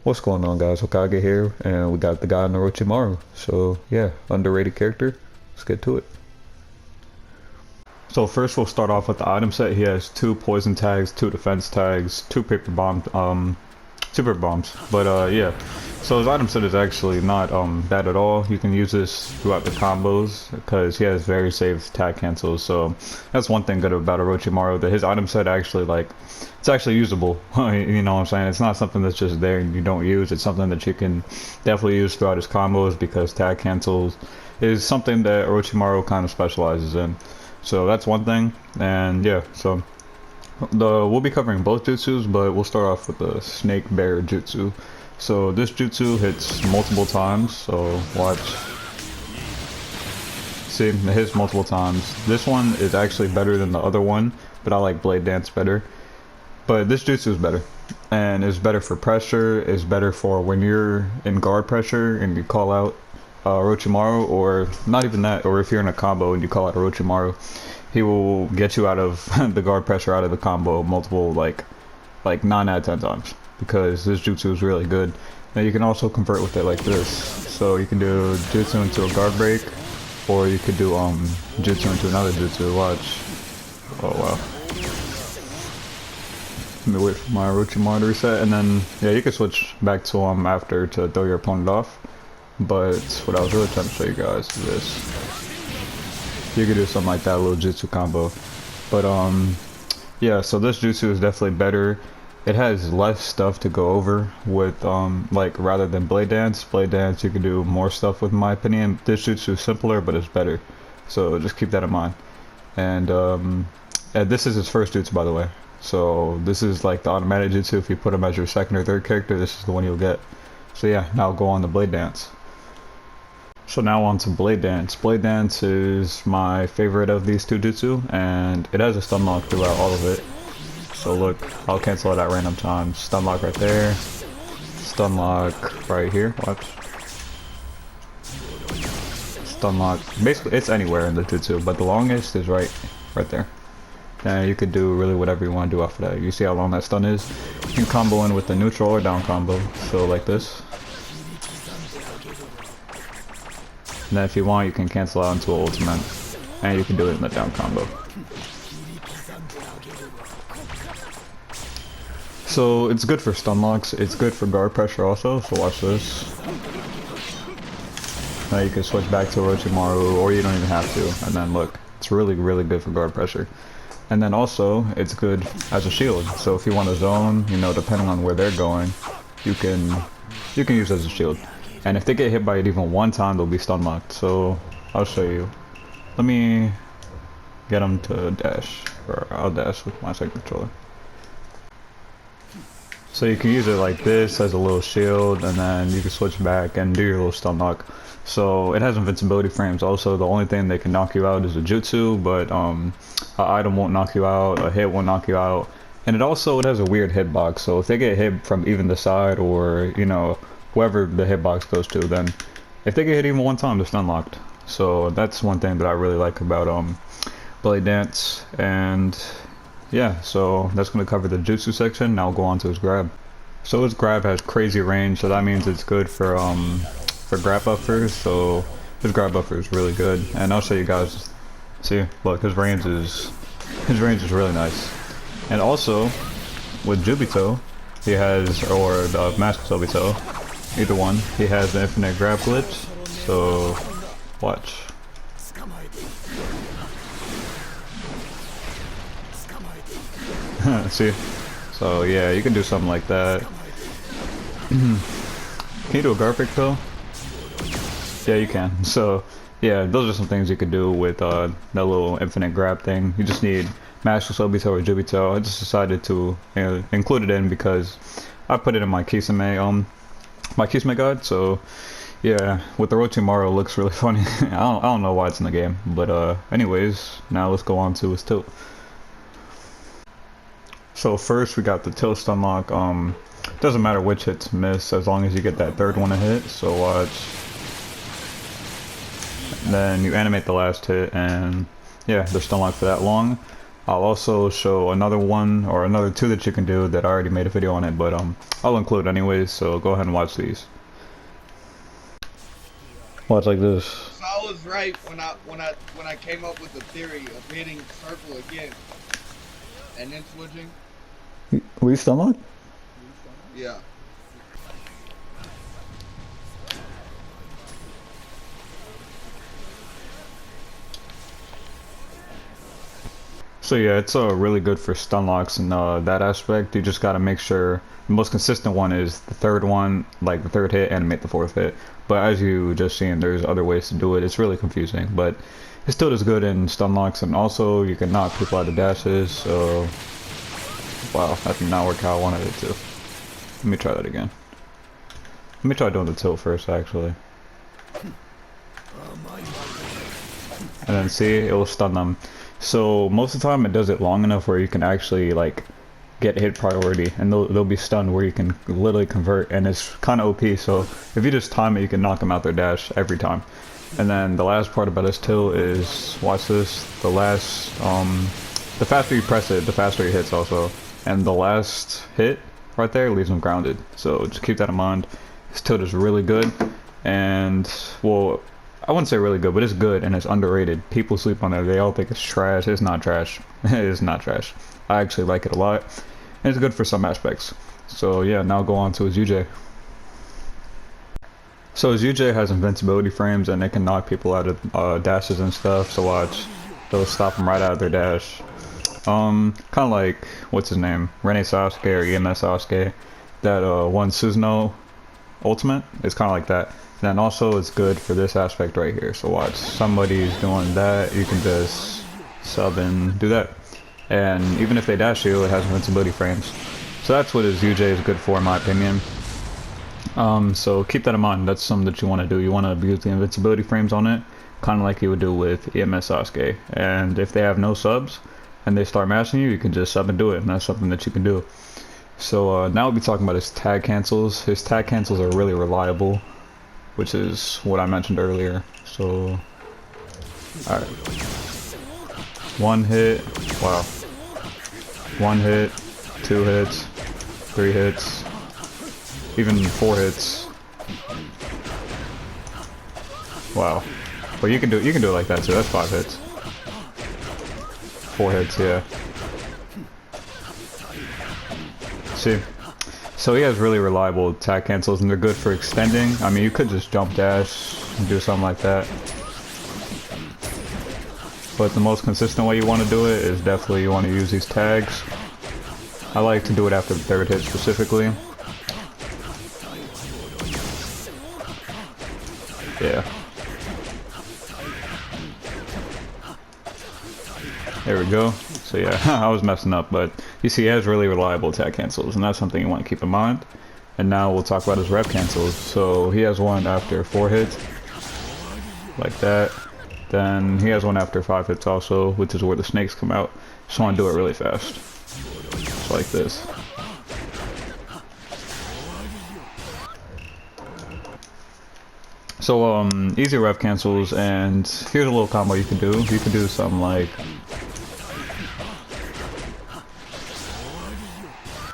What's going on, guys? Hokage here, and we got the guy Orochimaru. So yeah, underrated character. Let's get to it. So first we'll start off with the item set. He has 2 poison tags, 2 defense tags, 2 paper bombs, 2 paper bombs. But yeah, so his item set is actually not bad at all. You can use this throughout the combos because he has very safe tag cancels. So that's one thing good about Orochimaru, that his item set actually it's actually usable. You know what I'm saying? It's not something that's just there and you don't use. It's something that you can definitely use throughout his combos because tag cancels is something that Orochimaru kind of specializes in. So that's one thing, and yeah, so we'll be covering both jutsus, but we'll start off with the snake bear jutsu. So this jutsu hits multiple times, so watch. See, it hits multiple times. This one is actually better than the other one, but I like blade dance better. But this jutsu is better, and it's better for pressure, it's better for when you're in guard pressure and you call out Orochimaru, or not even that, or if you're in a combo and you call out Orochimaru, he will get you out of the guard pressure, out of the combo multiple, like 9 out of 10 times, because this jutsu is really good. Now you can also convert with it like this, so you can do jutsu into a guard break, or you could do jutsu into another jutsu. Watch. Oh wow. Let me wait for my Orochimaru to reset, and then yeah, you can switch back to him after to throw your opponent off. But what I was really trying to show you guys is this. You could do something like that, a little jutsu combo. But yeah, so this jutsu is definitely better. It has less stuff to go over with like, rather than blade dance. Blade dance you can do more stuff with, in my opinion. This jutsu is simpler, but it's better. So just keep that in mind. And this is his first jutsu, by the way. So this is like the automatic jutsu. If you put him as your second or third character, this is the one you'll get. So yeah, now go on to blade dance. So now on to blade dance. Blade dance is my favorite of these 2 jutsu, and it has a stun lock throughout all of it. So look, I'll cancel it at random times. Stun lock right there. Stun lock right here. Watch. Stun lock. Basically, it's anywhere in the jutsu, but the longest is right there. And you could do really whatever you want to do off of that. You see how long that stun is? You can combo in with the neutral or down combo. So like this. And then if you want, you can cancel out into an ultimate, and you can do it in the down combo. So it's good for stun locks, it's good for guard pressure also, so watch this. Now you can switch back to Orochimaru, or you don't even have to, and then look, it's really good for guard pressure. And then also, it's good as a shield, so if you want a zone, you know, depending on where they're going, you can use it as a shield. And if they get hit by it even one time, they'll be stun locked. So I'll show you. Let me get them to dash, or I'll dash with my second controller. So you can use it like this as a little shield, and then you can switch back and do your little stun lock. So it has invincibility frames also. The only thing that can knock you out is a jutsu, but an item won't knock you out, a hit won't knock you out. And it has a weird hitbox, so if they get hit from even the side, or you know, whoever the hitbox goes to, then if they get hit even one time, they're stun locked. So that's one thing that I really like about blade dance. And yeah, so that's going to cover the jutsu section. Now I'll go on to his grab. So his grab has crazy range, so that means it's good for grab buffers. So his grab buffer is really good, and I'll show you guys. See, look, his range is really nice. And also with Jubito, he has, or the Mask Sobito, either one, he has the infinite grab glitch. So watch. See? So yeah, you can do something like that. Can you do a guard pick though? Yeah, you can. So yeah, those are some things you could do with that little infinite grab thing. You just need Master Sobito or Jubito. I just decided to include it in because I put it in my Kisame guide. So yeah, with the Orochimaru, it looks really funny. I don't know why it's in the game, but anyways, now let's go on to his tilt. So first we got the tilt stun lock. Doesn't matter which hits miss as long as you get that third one to hit. So watch. And then you animate the last hit, and yeah, they're stun locked for that long. I'll also show another one or another two that you can do that I already made a video on it, but I'll include anyways, so go ahead and watch these. Watch like this. So I was right when I came up with the theory of hitting circle again and then switching. We still on? Yeah. So yeah, it's really good for stun locks and that aspect. You just gotta make sure the most consistent one is the third one, like the third hit, animate the fourth hit. But as you just seen, there's other ways to do it. It's really confusing, but it still does good in stun locks, and also you can knock people out of dashes. So wow, that did not work how I wanted it to. Let me try that again. Let me try doing the tilt first, actually. And then see, it will stun them. So most of the time it does it long enough where you can actually like get hit priority, and they'll be stunned where you can literally convert, and it's kind of OP. So if you just time it, you can knock them out their dash every time. And then the last part about this tilt is, watch this, the last, the faster you press it, the faster it hits also. And the last hit right there leaves them grounded. So just keep that in mind. This tilt is really good, and well, I wouldn't say really good, but it's good and it's underrated. People sleep on it. They all think it's trash. It's not trash. It is not trash. I actually like it a lot, and it's good for some aspects. So yeah, now go on to his UJ. So his UJ has invincibility frames, and it can knock people out of dashes and stuff. So watch, it'll stop them right out of their dash. Kind of like, what's his name, Rene Sasuke or EMS Sasuke, that one Susanoo ultimate. It's kind of like that. And then also it's good for this aspect right here. So watch, somebody's doing that, you can just sub and do that. And even if they dash you, it has invincibility frames. So that's what his UJ is good for, in my opinion. So keep that in mind. That's something that you want to do. You want to use the invincibility frames on it, kind of like you would do with EMS Sasuke. And if they have no subs and they start mashing you, you can just sub and do it, and that's something that you can do. So now we'll be talking about his tag cancels. His tag cancels are really reliable, which is what I mentioned earlier. So, alright. One hit, wow. One hit, 2 hits, 3 hits, even 4 hits. Wow. Well, you can do it like that too. That's 5 hits. 4 hits, yeah. See? So he has really reliable attack cancels, and they're good for extending. I mean, you could just jump dash and do something like that. But the most consistent way you want to do it is definitely you want to use these tags. I like to do it after the 3rd hit specifically. Yeah. There we go. So yeah, I was messing up, but you see he has really reliable attack cancels, and that's something you want to keep in mind. And now we'll talk about his Rev Cancels. So he has one after 4 hits, like that. Then he has one after 5 hits also, which is where the snakes come out. Just want to do it really fast. Just like this. So easy Rev Cancels, and here's a little combo you can do. You can do something like,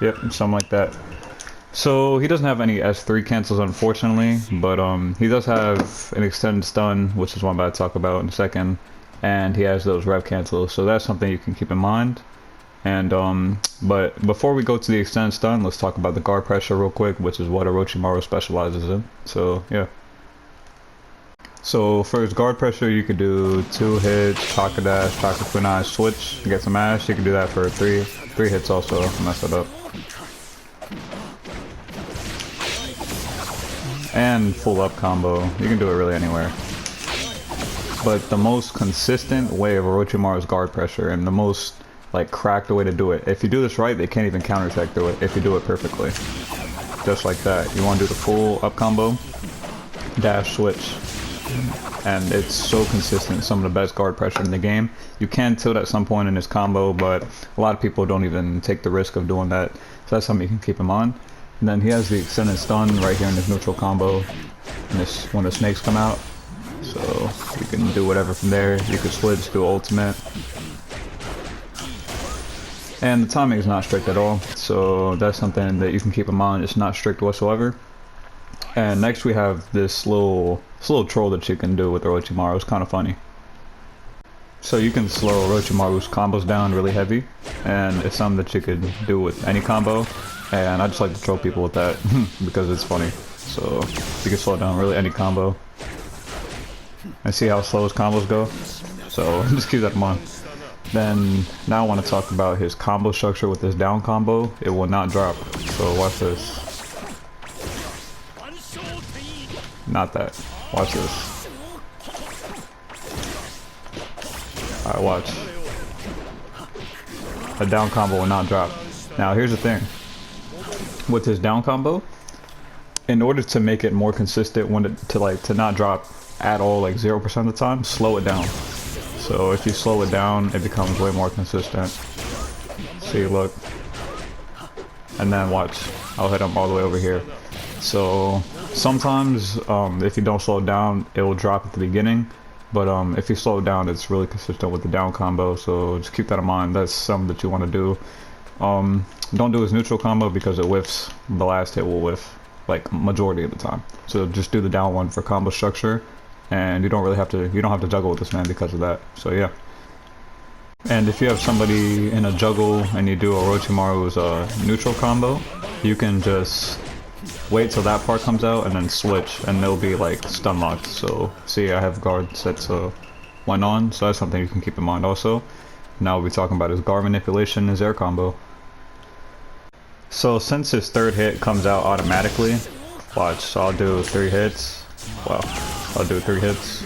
yep, something like that. So he doesn't have any S3 cancels, unfortunately, but he does have an extended stun, which is what I'm about to talk about in a second, and he has those Rev Cancels, so that's something you can keep in mind. And but before we go to the extended stun, let's talk about the guard pressure real quick, which is what Orochimaru specializes in. So yeah. So for his guard pressure, you could do 2 hits, Chakra Dash, Chakra Kunai, switch, get some ash. You can do that for 3 hits also, mess it up. And full up combo. You can do it really anywhere. But the most consistent way of Orochimaru's guard pressure, and the most like cracked way to do it, if you do this right, they can't even counterattack through it if you do it perfectly. Just like that. You want to do the full up combo, dash, switch. And it's so consistent, some of the best guard pressure in the game. You can tilt at some point in this combo, but a lot of people don't even take the risk of doing that, so that's something you can keep in mind. And then he has the extended stun right here in this neutral combo, and this when the snakes come out, so you can do whatever from there. You could switch, do ultimate, And the timing is not strict at all, so that's something that you can keep in mind. It's not strict whatsoever. And next we have this little troll that you can do with Orochimaru. It's kind of funny. So you can slow Orochimaru's combos down really heavy, and it's something that you could do with any combo. And I just like to troll people with that because it's funny. So you can slow down really any combo. And see how slow his combos go. So just keep that in mind. Then now I want to talk about his combo structure with his down combo. It will not drop. So watch this. Not that. Watch this. Alright, watch. A down combo will not drop. Now here's the thing. With his down combo, in order to make it more consistent, to not drop at all, like 0% of the time, slow it down. So if you slow it down, it becomes way more consistent. See, look. And then watch. I'll hit him all the way over here. So sometimes, if you don't slow it down, it will drop at the beginning. But if you slow it down, it's really consistent with the down combo. So just keep that in mind. That's something that you want to do. Don't do his neutral combo because it whiffs. The last hit will whiff, like majority of the time. So just do the down one for combo structure. And you don't have to juggle with this man because of that. So yeah. And if you have somebody in a juggle and you do Orochimaru's neutral combo, you can just wait till that part comes out and then switch, and they'll be like stun locked. So see, I have guard set to 1 on, so that's something you can keep in mind also. Now we'll be talking about his guard manipulation, his air combo. So since his third hit comes out automatically, watch, so I'll do 3 hits. Wow. I'll do 3 hits.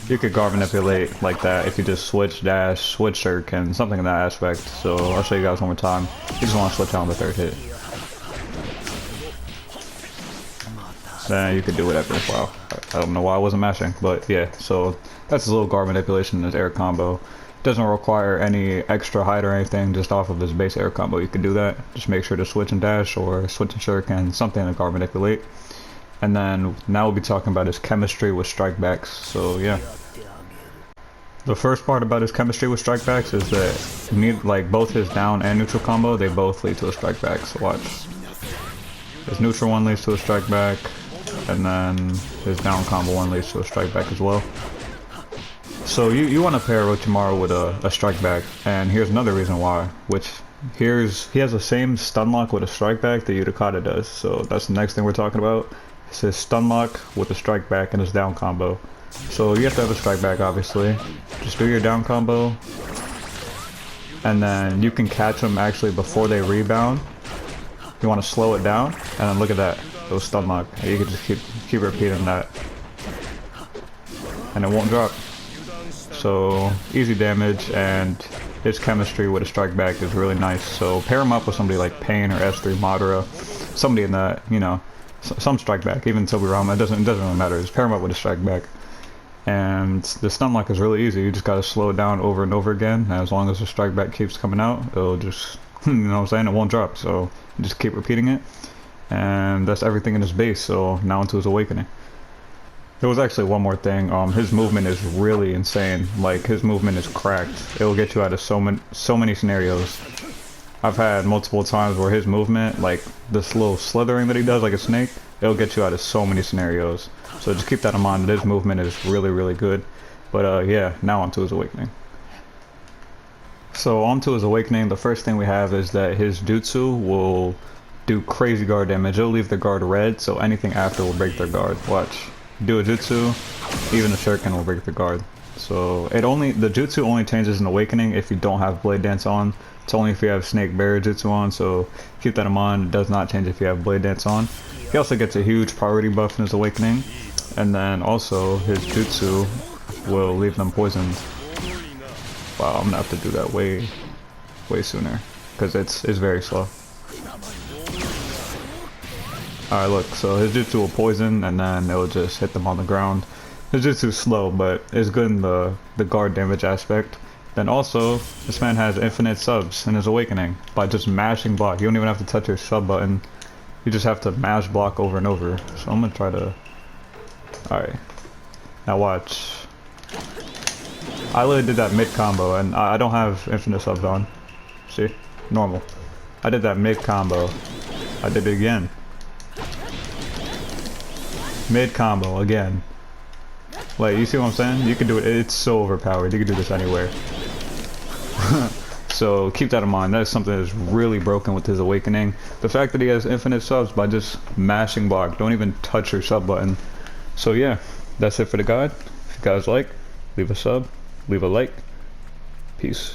You could guard manipulate like that if you just switch dash, switch shuriken, something in that aspect. So I'll show you guys one more time. You just want to switch on the 3rd hit. Then you could do whatever. Wow. I don't know why I wasn't mashing, but yeah. So that's his little guard manipulation in his air combo. Doesn't require any extra height or anything, just off of his base air combo. You can do that. Just make sure to switch and dash or switch and shuriken, something to guard manipulate. And then now we'll be talking about his chemistry with strikebacks. So yeah. The first part about his chemistry with strikebacks is that like both his down and neutral combo, they both lead to a strikeback. So watch. His neutral one leads to a strikeback, and then his down combo one leads to a strikeback as well. So you want to pair Orochimaru with a strikeback, and here's another reason why, which he has the same stun lock with a strikeback that Utakata does. So that's the next thing we're talking about. It's his stun lock with a strike back and his down combo. So you have to have a strike back, obviously. Just do your down combo, and then you can catch them actually before they rebound. You want to slow it down, and then look at that, those stun lock. You can just keep repeating that, and it won't drop. So easy damage, and his chemistry with a strike back is really nice. So pair him up with somebody like Pain or S3 Madara, somebody in that, you know. Some strike back, even Tobirama, it doesn't really matter. Just pair him up with a strike back. And the stun lock is really easy. You just gotta slow it down over and over again. And as long as the strike back keeps coming out, it'll just, you know what I'm saying, it won't drop. So just keep repeating it. And that's everything in his base. So now into his awakening. There was actually one more thing. His movement is really insane. Like, his movement is cracked. It will get you out of so many scenarios. I've had multiple times where his movement, like this little slithering that he does like a snake, it'll get you out of so many scenarios. So just keep that in mind, that his movement is really, really good. But yeah, now onto his awakening. So onto his awakening, the first thing we have is that his Jutsu will do crazy guard damage. It'll leave the guard red, so anything after will break their guard. Watch. Do a Jutsu, even the shuriken will break the guard. So the Jutsu only changes in awakening if you don't have Blade Dance on. It's only if you have Snake Barrier Jutsu on, so keep that in mind. It does not change if you have Blade Dance on. He also gets a huge priority buff in his awakening, and then also his Jutsu will leave them poisoned. Wow, I'm gonna have to do that way sooner, because it's very slow. Alright, look, so his Jutsu will poison, and then it will just hit them on the ground. His Jutsu is slow, but it's good in the guard damage aspect. Then also, this man has infinite subs in his awakening by just mashing block. You don't even have to touch your sub button. You just have to mash block over and over. So I'm gonna try to... Alright. Now watch. I literally did that mid combo, and I don't have infinite subs on. See? Normal. I did that mid combo. I did it again. Mid combo again. Like, you see what I'm saying? You can do it. It's so overpowered. You can do this anywhere. So keep that in mind. That is something that's really broken with his awakening. The fact that he has infinite subs by just mashing block. Don't even touch your sub button. So yeah, that's it for the guide. If you guys like, leave a sub, leave a like. Peace.